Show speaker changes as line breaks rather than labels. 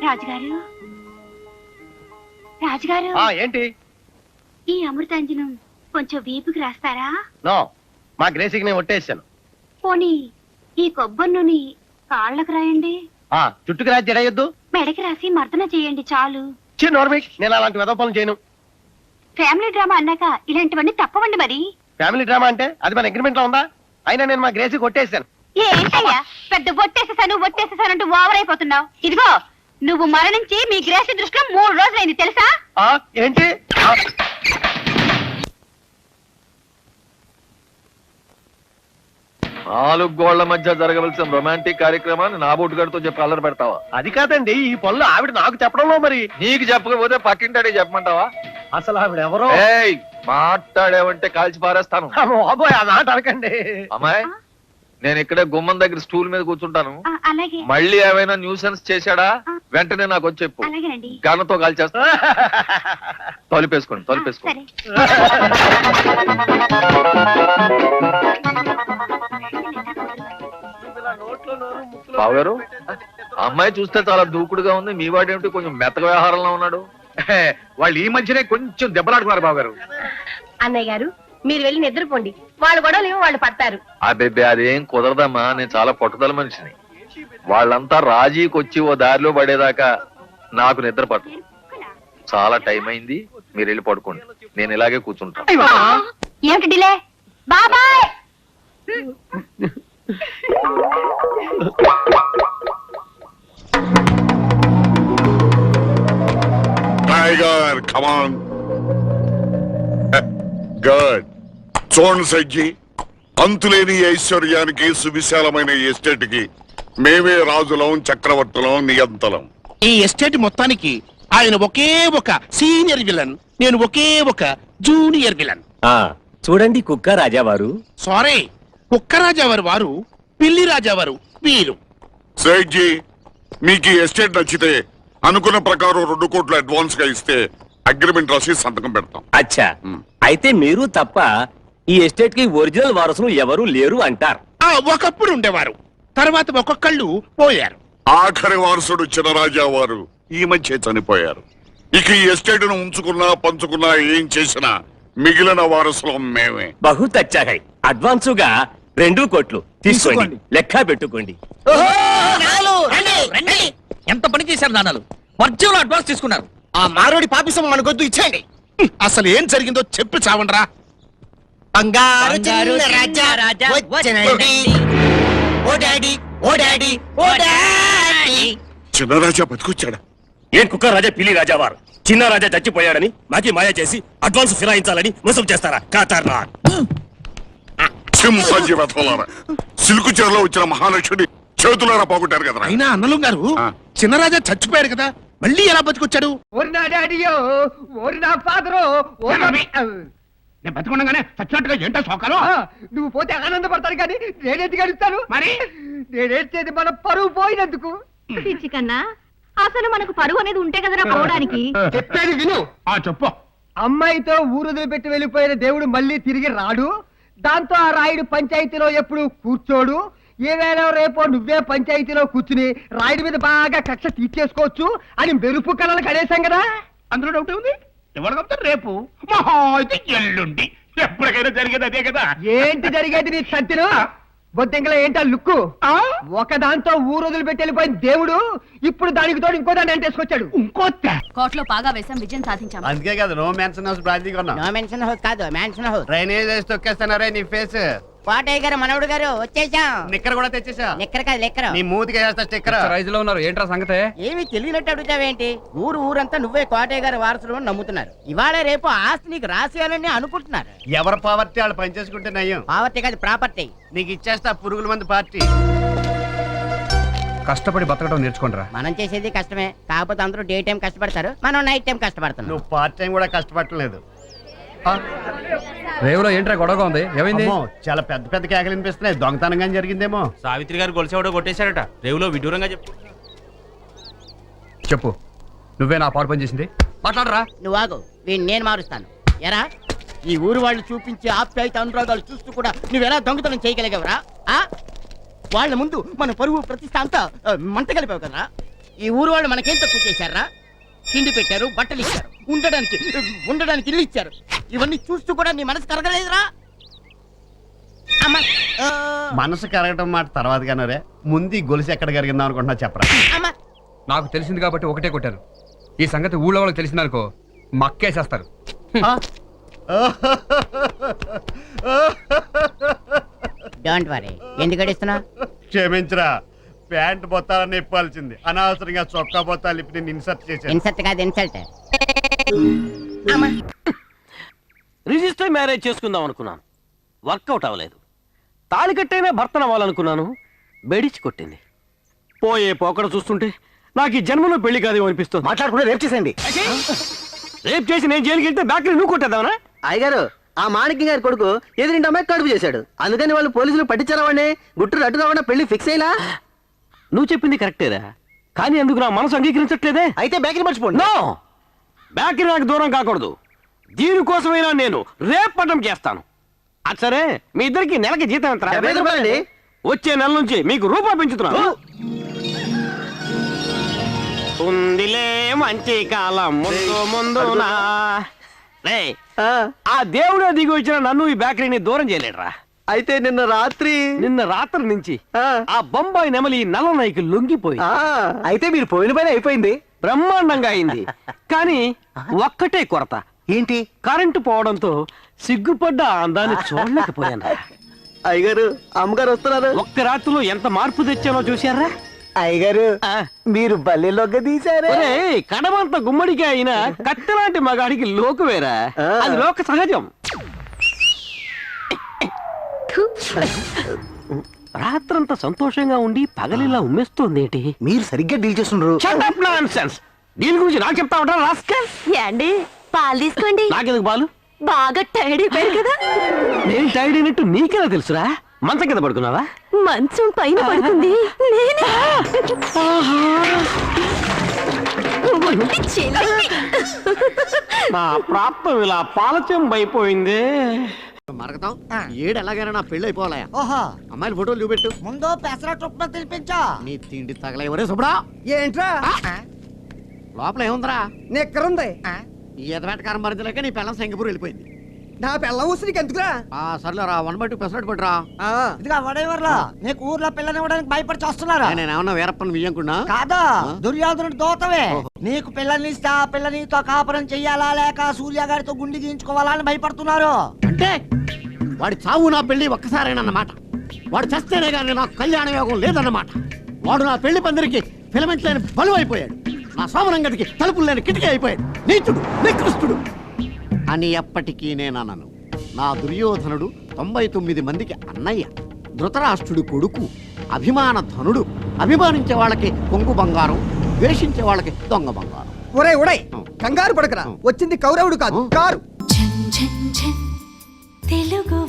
రాజుగారు రాజుగారు
ఏంటి
ఈ అమృతాంజనం కొంచెం వీపుకి రాస్తారా?
నో, మా గ్రేసికి నేను ఒట్టేసాను.
పోనీ ఈ కొబ్బరి నూనె కాళ్ళకు రాయండి.
చుట్టుకు రాసి జడయొద్దు,
మెడకి రాసి మర్దన చేయండి చాలు.
నేను అలాంటి వెధవ పనులు చేయను.
ఫ్యామిలీ డ్రామా అన్నాక ఇలాంటివన్నీ తప్పవండి. మరి
ఫ్యామిలీ డ్రామా అంటే అది మన అగ్రిమెంట్ లో ఉందా? అయినా నేను మా గ్రేసికి కొట్టేసాను.
ఏంటయ్యా పెద్ద ఒట్టేసేసానంటూ ఓవర్ అయిపోతున్నావు. ఇదిగో నువ్వు మరణించి మీ గ్రేసి దృష్టిలో 3 రోజులైంది తెలుసా?
ఏంటి?
4 గోళ్ల మధ్య జరగవలసిన రొమాంటిక్ కార్యక్రమాన్ని నా బోటుగాడితో చెప్పి అల్లరి పెడతావా?
అది కాదండి, ఈ పనులు ఆవిడ నాకు చెప్పడంలో. మరి
నీకు చెప్పకపోతే పక్కింటాడే చెప్పమంటావా?
అసలు ఆవిడ ఎవరో.
మాట్లాడేవంటే కాల్చి పారేస్తాను.
అబ్బాయి, ఆ మాట అనకండి.
అమ్మాయి, నేను ఇక్కడే గుమ్మం దగ్గర స్టూల్ మీద కూర్చుంటాను.
అలాగే.
మళ్ళీ ఏమైనా న్యూసెన్స్ చేశాడా వెంటనే నాకు వచ్చి చెప్పు.
అలాగేనండి.
గన్నతో కాల్చేస్తా. తలుపేసుకోండి. బావు గారు, అమ్మాయి చూస్తే చాలా దూకుడుగా ఉంది. మీ వాడేమిటి కొంచెం మెత్తక వ్యవహారంలో ఉన్నాడు?
వాళ్ళు ఈ మధ్యనే కొంచెం దెబ్బలాడుకున్నారు బాబు గారు.
అన్నయ్య గారు, మీరు వెళ్ళి నిద్రపోండి. వాళ్ళు గొడవలేమో వాళ్ళు పడతారు.
అబ్బే, అదేం కుదరదమ్మా. నేను చాలా పట్టుదల మనిషిని. వాళ్ళంతా రాజీకి వచ్చి ఓ దారిలో పడేదాకా నాకు నిద్ర పట్టు. చాలా టైం అయింది, మీరు వెళ్ళి పడుకోండి. నేను ఇలాగే కూర్చుంటాను.
ఏమిటి డిలే? బాబాయ్.
Tiger, come on. Good. చూడండి సజ్జి, అంతులేని ఐశ్వర్యానికి సువిశాలమైన ఎస్టేట్ కి మేమే రాజులం, చక్రవర్తులం, నియంతలం.
ఈ ఎస్టేట్ మొత్తానికి ఆయన ఒకే ఒక సీనియర్ విలన్, నేను ఒకే ఒక జూనియర్ విలన్.
చూడండి కుక్క రాజావారు.
సారీ, కుక్క రాజావారు వారు, పిల్లి రాజావారు వీరు.
సజ్జి, మీకు ఈ ఎస్టేట్ నచ్చితే అనుకున్న ప్రకారం 2 కోట్లు అడ్వాన్స్ గా ఇస్తే అగ్రిమెంట్ రాసి సంతకం పెడతాం.
అచ్చా, అయితే మీరు తప్ప ఈ ఎస్టేట్ కి ఒరిజినల్ వారసులు ఎవరు లేరు అంటారు.
ఒకప్పుడు ఉండేవారు, తర్వాత ఒక్కొక్కళ్ళు పోయారు.
ఆఖరి వారసుడు చినరాజా వారు ఈ మధ్య చనిపోయారు. ఇక ఈ ఎస్టేట్ ను ఉంచుకున్నా పంచుకున్నా ఏం చేసినా మిగిలిన వారసులం మేమే.
బహుత్ అచ్చా హై. అడ్వాన్సుగా 2 కోట్లు తీసుకోండి, లెక్క పెట్టుకోండి.
ఎంత పని చేశారు నాన్నలు, వర్జంలో అడ్వాన్స్ తీసుకున్నారు.
ఆ మారోడి పాపిసం మనకొద్దు, ఇచ్చేయండి. అసలు ఏం జరిగిందో చెప్పి చావండ్రా. బంగారు చిన్న రాజా వచ్చేనండి. ఓ డాడీ, ఓ డాడీ, ఓ డాడీ.
చినరాజా బతికొచ్చాడా?
ఏం కుక్క రాజా, పిల్లి రాజావారు చిన్న రాజా చచ్చిపోయాడని మాకి మాయ చేసి అడ్వాన్స్ ఫిరాయించాలని మోసం చేస్తారా? కాతారా
సింహాజీ వెతలారా, సిల్కు చీరలో వచ్చిన మహాలక్ష్మి చేతులారా పోగొట్టారు కదా.
అయినా అన్నలు గారు, చిన్నరాజా చచ్చిపోయాడు కదా, మళ్ళీ ఎలా బతికొచ్చాడు? నేను బతుకుండగానే చచ్చినట్టుగా ఏంటో సోకాలు.
నువ్వు పోతే ఆనందపడతాను కానీ నేనేది గడుస్తాను. మరి నేనేది మన పరువు పోయినందుకు.
కన్నా అసలు మనకు పరువు అనేది ఉంటే కదరా పోవడానికి.
చెప్పేది విను.
చెప్పు.
అమ్మాయితో ఊరుదులు పెట్టి వెళ్ళిపోయిన దేవుడు మళ్ళీ తిరిగి రాడు. దాంతో ఆ రాయుడు పంచాయతీలో ఎప్పుడు కూర్చోడు. ఏవేళ రేపో నువ్వే పంచాయతీలో కూర్చుని రాయుడి మీద బాగా కక్ష తీర్చేసుకోవచ్చు అని మెరుపు కళలు కనేసాం కదా.
అందులో డౌట్ ఉంది. ఎవరు చెప్తారు? రేపు మహా అయితే ఎల్లుండి, ఎప్పటికైనా జరిగేది అదే కదా.
ఏంటి జరిగేది నీ సత్యను? బొద్దింకలో ఏంటా లుక్కు? ఒక దాంతో ఊరొదులు పెట్టి వెళ్ళిపోయిన దేవుడు ఇప్పుడు దానికి తోడు ఇంకో దాన్ని అంటేసుకొచ్చాడు.
ఇంకో
కోర్టులో బాగా వేసాం, విజయం సాధించాం.
అందుకే కదా నో మెన్షన్ హౌస్ బ్రాంచ్ కొన్నా.
నో మెన్షన్ హౌస్ కాదు, మెన్షన్ హౌస్.
డ్రైనేజ్ వేసి తొక్కేస్తున్నారే నీ ఫేస్.
కోటయ్య గారు, మనవడు గారు వచ్చేసాం.
నిక్కర్ కూడా తెచ్చేసా.
నిక్కర్ కాదు, లెక్కర్.
నీ మూతికి వేస్తా స్టిక్కర్.
రైజ్ లో ఉన్నారు, ఏంట్రా సంగతే?
ఏమి తెలియనట్టు అడుగుతావేంటి? ఊరంతా నువ్వే కోటయ్య గారు వారసులు నమ్ముతున్నారు. ఇవాళ రేపు ఆస్తి నీకు రాసేయాలని అనుకుంటున్నారు.
ఎవరి పావర్టీ వాళ్ళు పనిచేసుకుంటే నయ్యం.
పావర్టీ కాదు, ప్రాపర్టీ.
నీకు ఇచ్చేస్తా పురుగుల మంది పార్టీ.
కష్టపడి బతకడం నేర్చుకుంటారా.
మనం చేసేది కష్టమే, కాకపోతే అందరూ డే టైం కష్టపడతారు, మనం నైట్ టైం కష్టపడుతున్నాం.
నువ్వు పార్ట్ టైం కూడా కష్టపడలేదు.
రేవులో ఏంట్రా గొడవగా ఉంది, ఏమైంది?
చాలా పెద్ద పెద్ద కేకలు వినిపిస్తున్నాయి. దొంగతనంగా జరిగిందేమో.
సావిత్రి గారు గొలుసేవాడో కొట్టేశారట. రేవులో విడ్డూరంగా
చెప్పు, నువ్వే నా పాడు పని చేసింది. మాట్లాడరా.
నువ్వు ఆగు, వీడిని నేను మారుస్తాను. ఎరా, ఈ ఊరు వాళ్ళు చూపించే ఆప్యాయత అనురాగాలు చూస్తూ కూడా నువ్వెలా దొంగతనం చేయగలిగావరా? వాళ్ళ ముందు మన పరువు ప్రతిష్ట అంతా మంట కలిపావు కదరా. ఈ ఊరు వాళ్ళు మనకేం తక్కువ చేశారా? తిండి పెట్టారు, బట్టలు ఇచ్చారు, ఉండడానికి ఇల్లు ఇచ్చారు. ఇవన్నీ చూస్తూ కూడా నీ మనసు కరగలేదురా? అమ్మా
మనసు కరగటం మాట తర్వాత కానీ ముందు ఈ గొలుసు ఎక్కడ కరిగిందాం అనుకుంటున్నా చెప్పరా.
అమ్మా
నాకు తెలిసింది కాబట్టి ఒకటే కొట్టాను. ఈ సంగతి ఊళ్ళో వాళ్ళకి తెలిసిందనుకో మక్కేసేస్తారు.
Don't worry. ఎందుకు అడుస్తున్నా?
క్షమించరా, ప్యాంట్ బొత్తాలని ఇప్పాల్సింది అనవసరంగా చొక్కా బొత్తాలు ఇప్పి నేను ఇన్సర్ట్ చేశాను.
ఇన్సల్ట్ కాదు, ఇన్సల్ట్. అమ్మా
రిజిస్టర్ మ్యారేజ్ చేసుకుందాం అనుకున్నాను, వర్కౌట్ అవ్వలేదు. తాళి కట్టైనా భర్తను అవ్వాలనుకున్నాను, బెడిచి కొట్టింది. పోయే పోకడ చూస్తుంటే నాకు ఈ జన్మలో పెళ్లి కాదేమో అనిపిస్తుంది.
మాట్లాడుకుంటే రేపు చేసేయండి.
రేపు చేసి నేను జైలుకి వెళ్తే బ్యాక్ నువ్వు కొట్టేద్దామనా?
అయ్యగారు, ఆ మాణిక్యం గారి కొడుకు ఎదురింటి అమ్మాయి కడుపు చేశాడు. అందుకని వాళ్ళు పోలీసులు పట్టించారా వాడిని? గుట్టు రట్టు రావడా పెళ్లి ఫిక్స్ అయ్యలా?
నువ్వు చెప్పింది కరెక్టేరా, కానీ అందుకు నా మనసు అంగీకరించట్లేదే.
అయితే బ్యాకిని మర్చిపోండి.
నో, బ్యాక్ నాకు దూరం కాకూడదు. దీనికోసమైనా నేను రేపు పట్టం చేస్తాను. అది సరే, మీ ఇద్దరికి నెలకి జీతం ఎంత?
75 రూపాయలండి.
వచ్చే నెల నుంచి మీకు రూపాయి పెంచుతున్నాను. ఉందిలే మంచి కాలం ముందు ముందునా. రేయ్, ఆ దేవుడే దిగి వచ్చిన నన్ను ఈ బేకరీని దూరం చేయలేడురా.
అయితే నిన్న రాత్రి
నుంచి ఆ బొంబాయి నెమలి నల్ల నాయికి లొంగిపోయి,
అయితే మీరు పోయిన పని అయిపోయింది.
బ్రహ్మాండంగా అయింది. కానీ ఒక్కటే కొరత.
ఏంటి?
కరెంటు పోవడంతో సిగ్గుపడ్డ అందాన్ని చూడలేకపోయాను.
అయ్యగారు, అమ్మగారు వస్తున్నారు.
ఒక్క రాత్రిలో ఎంత మార్పు తెచ్చానో చూశారా?
అయ్యగారు, మీరు బల్లెలోకి తీశారు.
కడమంత గుమ్మడికి అయినా కత్తెలాంటి మగాడికి లోకువేరా, అది లోక సహజం. రాత్రంతా సంతోషంగా ఉండి పగలిలా ఉమ్మేస్తోంది ఏంటి?
మీరు సరిగ్గా డీల్ చేస్తున్నారు.
దీని గురించి నాకు చెప్తా ఉంటారా? రాస్కల్.
ఏండి పాలు తీసుకోండి.
నాకెందుకు బాలు?
బాగా టైర్డ్ అయిపోయారు కదా.
నేను టైర్డ్ అయినట్టు నీకెలా తెలుసురా? మంచం కింద పడుకున్నావా?
మంచం పైన పడుకుంది నేనే.
నా ప్రాప్తం ఇలా పాలచెంబైపోయింది.
మరకతాం ఏడు ఎలాగైనా నా పెళ్లి అయిపోవాలయా. ఓహో, అమ్మాయిల ఫోటోలు చూపెట్టు. ముందు పెసరట్టు ఉప్మా తినిపించా. నీ తిండి తగలేవరే సుబ్రా. ఏంట్రా లోపల ఏముందిరా? నిక్కరుంది. ఈ ఎదవేటకారం మరింతలేక నీ పెళ్ళం సింగపూర్ వెళ్ళిపోయింది. నా పెళ్ళం ఊసి నీకు ఎందుకురా? సర్లేరా, 1/2 పెసరట్టు పట్టురా. ఇదిగా వడేవర్లా నీకు ఊర్లో పిల్లనివ్వడానికి భయపడి చేస్తున్నారా? నేనేమన్నా వీరప్పని వియ్యకున్నా కాదా? దుర్యోధనుడు దోతవే. నీకు పిల్లల్ని ఇస్తే ఆ పిల్లనితో కాపురం చెయ్యాలా లేక సూర్య గారితో గుండి గీయించుకోవాలా అని భయపడుతున్నారు. అంటే వాడి చావు నా పెళ్లి ఒక్కసారేనన్నమాట. వాడు చస్తేనే గానీ నాకు కళ్యాణ యోగం లేదన్నమాట. వాడు నా పెళ్లి పందిరికి ఫిలమెంట్ లేని బలువు అయిపోయాడు. నా సోమరంగడికి తలుపులు లేని కిటికీ అయిపోయాడు. నీచుడు, నికృష్టుడు అని ఎప్పటికీ నేనన్నాను. నా దుర్యోధనుడు 99 మందికి అన్నయ్య, ధృతరాష్ట్రుడి కొడుకు, అభిమాన ధనుడు. అభిమానించే వాళ్ళకి కొంగు బంగారం, ద్వేషించే వాళ్ళకి దొంగ బంగారం. ఒరే కంగారు పడకరా, వచ్చింది కౌరవుడు కాదు కారు.
తెలుగు